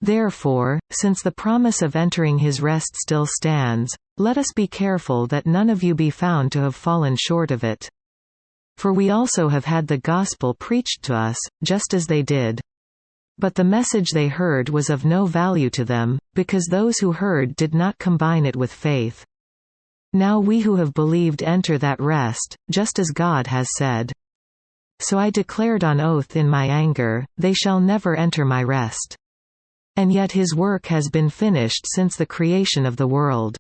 Therefore, since the promise of entering his rest still stands, let us be careful that none of you be found to have fallen short of it. For we also have had the gospel preached to us, just as they did. But the message they heard was of no value to them, because those who heard did not combine it with faith. Now we who have believed enter that rest, just as God has said. So I declared on oath in my anger, they shall never enter my rest. And yet his work has been finished since the creation of the world.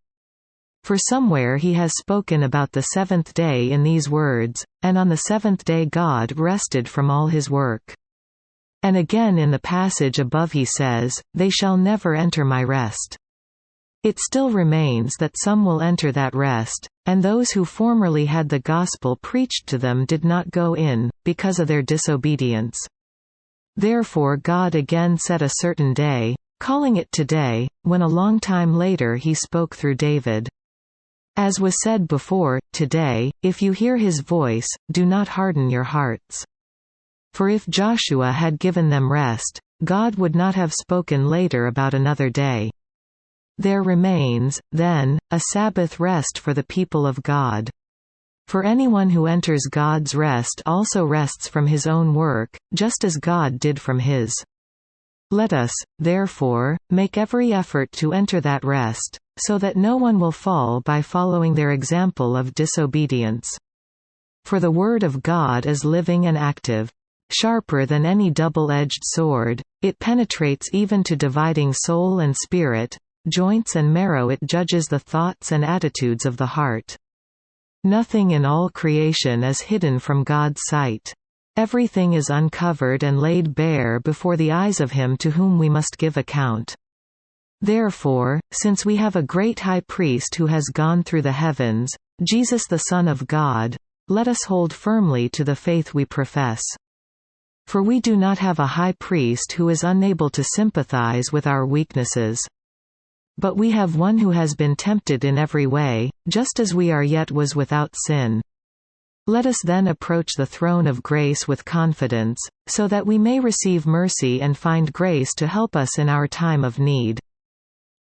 For somewhere he has spoken about the seventh day in these words, and on the seventh day God rested from all his work. And again in the passage above he says, they shall never enter my rest. It still remains that some will enter that rest, and those who formerly had the gospel preached to them did not go in, because of their disobedience. Therefore God again set a certain day, calling it today, when a long time later he spoke through David. As was said before, today, if you hear his voice, do not harden your hearts. For if Joshua had given them rest, God would not have spoken later about another day. There remains, then, a Sabbath rest for the people of God. For anyone who enters God's rest also rests from his own work, just as God did from his. Let us, therefore, make every effort to enter that rest, so that no one will fall by following their example of disobedience. For the word of God is living and active, sharper than any double-edged sword, it penetrates even to dividing soul and spirit, joints and marrow, it judges the thoughts and attitudes of the heart. Nothing in all creation is hidden from God's sight. Everything is uncovered and laid bare before the eyes of him to whom we must give account. Therefore, since we have a great high priest who has gone through the heavens, Jesus the Son of God, let us hold firmly to the faith we profess. For we do not have a high priest who is unable to sympathize with our weaknesses. But we have one who has been tempted in every way, just as we are yet was without sin. Let us then approach the throne of grace with confidence, so that we may receive mercy and find grace to help us in our time of need.